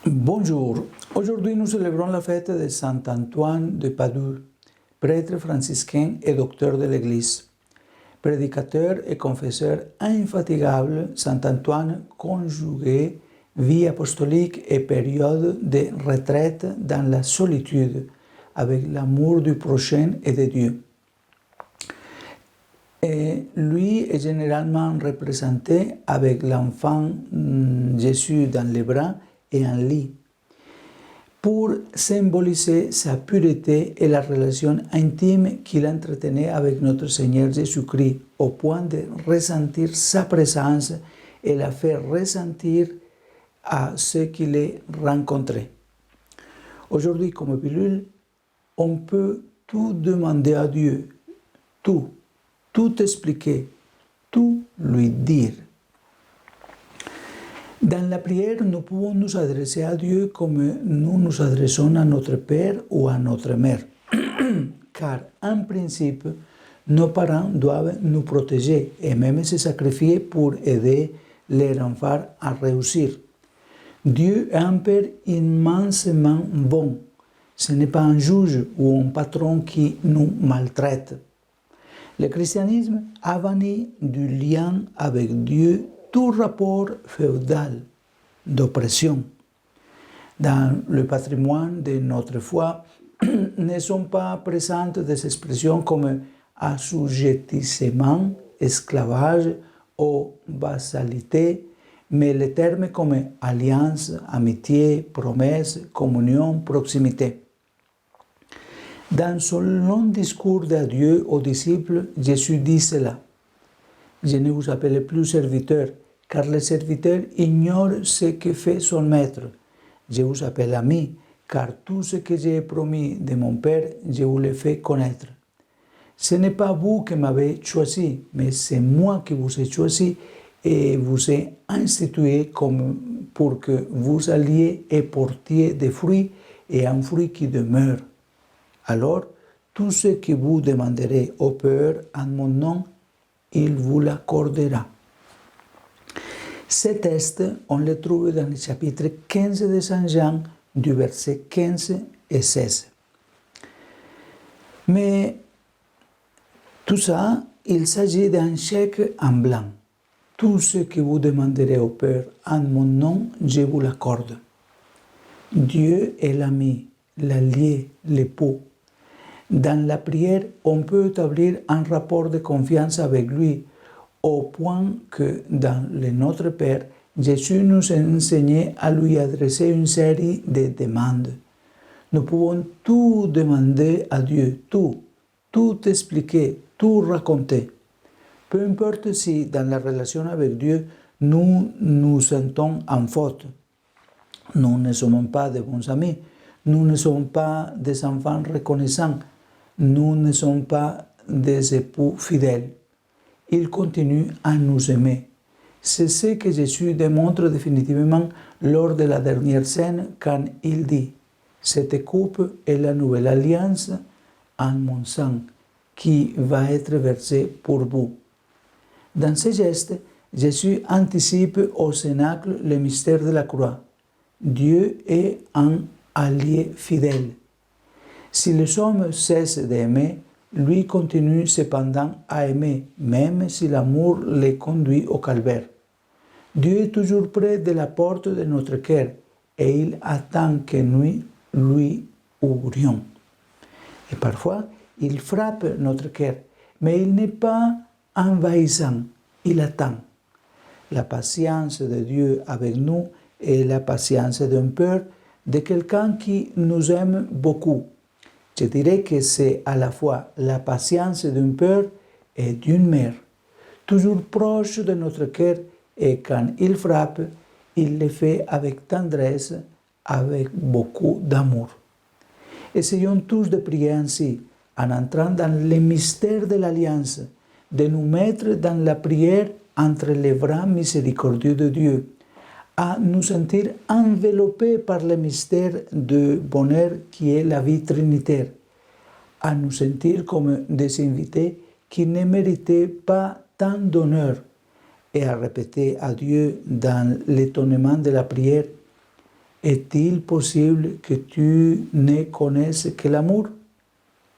Bonjour, aujourd'hui nous célébrons la fête de Saint Antoine de Padoue, prêtre franciscain et docteur de l'Église. Prédicateur et confesseur infatigable, Saint Antoine conjuguait vie apostolique et période de retraite dans la solitude, avec l'amour du prochain et de Dieu. Et lui est généralement représenté avec l'enfant Jésus dans les bras et un lit, pour symboliser sa pureté et la relation intime qu'il entretenait avec notre Seigneur Jésus-Christ, au point de ressentir sa présence et la faire ressentir à ceux qui les rencontraient. Aujourd'hui, comme pilule, on peut tout demander à Dieu, tout expliquer, tout lui dire. Dans la prière, nous pouvons nous adresser à Dieu comme nous nous adressons à notre père ou à notre mère, car en principe, nos parents doivent nous protéger et même se sacrifier pour aider leurs enfants à réussir. Dieu est un père immensément bon. Ce n'est pas un juge ou un patron qui nous maltraite. Le christianisme a banni du lien avec Dieu tout rapport féodal d'oppression. Dans le patrimoine de notre foi, ne sont pas présentes des expressions comme assujettissement, esclavage ou vassalité, mais les termes comme alliance, amitié, promesse, communion, proximité. Dans son long discours d'adieu aux disciples, Jésus dit cela. Je ne vous appelle plus serviteur, car le serviteur ignore ce que fait son maître. Je vous appelle ami, car tout ce que j'ai promis de mon Père, je vous le fais connaître. Ce n'est pas vous qui m'avez choisi, mais c'est moi qui vous ai choisi et vous ai institué comme pour que vous alliez et portiez des fruits et un fruit qui demeure. Alors, tout ce que vous demanderez au Père en mon nom, il vous l'accordera. Ce texte, on le trouve dans le chapitre 15 de Saint Jean, du verset 15 et 16. Mais tout ça, il s'agit d'un chèque en blanc. Tout ce que vous demanderez au Père en mon nom, je vous l'accorde. Dieu est l'ami, l'allié, l'époux. Dans la prière, on peut établir un rapport de confiance avec lui, au point que dans le Notre Père, Jésus nous a enseigné à lui adresser une série de demandes. Nous pouvons tout demander à Dieu, tout expliquer, tout raconter. Peu importe si dans la relation avec Dieu, nous nous sentons en faute. Nous ne sommes pas de bons amis, nous ne sommes pas des enfants reconnaissants, nous ne sommes pas des époux fidèles. Il continue à nous aimer. C'est ce que Jésus démontre définitivement lors de la dernière scène quand il dit « Cette coupe est la nouvelle alliance en mon sang qui va être versée pour vous. » Dans ce geste, Jésus anticipe au cénacle le mystère de la croix. Dieu est un allié fidèle. Si les hommes cessent d'aimer, lui continue cependant à aimer, même si l'amour les conduit au calvaire. Dieu est toujours près de la porte de notre cœur et il attend que nous lui ouvrions. Et parfois, il frappe notre cœur, mais il n'est pas envahissant, il attend. La patience de Dieu avec nous est la patience d'un père, de quelqu'un qui nous aime beaucoup. Je dirais que c'est à la fois la patience d'un père et d'une mère, toujours proche de notre cœur, et quand il frappe, il le fait avec tendresse, avec beaucoup d'amour. Essayons tous de prier ainsi, en entrant dans le mystère de l'alliance, de nous mettre dans la prière entre les bras miséricordieux de Dieu, à nous sentir enveloppés par le mystère du bonheur qui est la vie trinitaire, à nous sentir comme des invités qui ne méritaient pas tant d'honneur et à répéter à Dieu dans l'étonnement de la prière, est-il possible que tu ne connaisses que l'amour?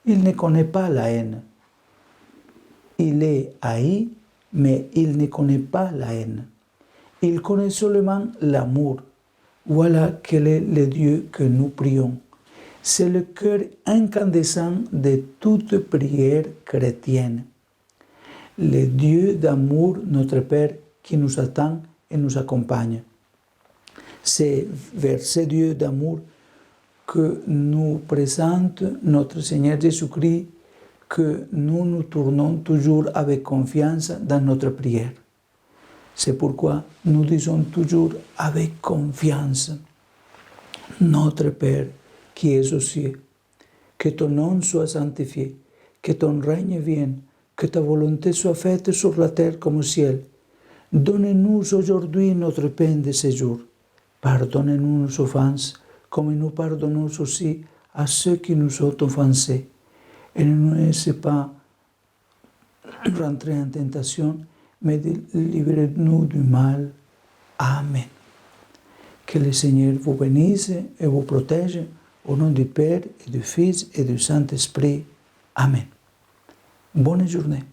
Il ne connaît pas la haine. Il est haï, mais il ne connaît pas la haine. Il connaît seulement l'amour. Voilà quel est le Dieu que nous prions. C'est le cœur incandescent de toute prière chrétienne. Le Dieu d'amour, notre Père, qui nous attend et nous accompagne. C'est vers ce Dieu d'amour que nous présente notre Seigneur Jésus-Christ, que nous nous tournons toujours avec confiance dans notre prière. C'est pourquoi nous disons toujours avec confiance, Notre Père qui es aux cieux, que ton nom soit sanctifié, que ton règne vienne, que ta volonté soit faite sur la terre comme au ciel. Donne-nous aujourd'hui notre pain de ce jour. Pardonne-nous nos offenses, comme nous pardonnons aussi à ceux qui nous ont offensés. Et ne nous laisse pas rentrer en tentation, mais libère-nous du mal. Amen. Que le Seigneur vous bénisse et vous protège, au nom du Père et du Fils et du Saint-Esprit. Amen. Bonne journée.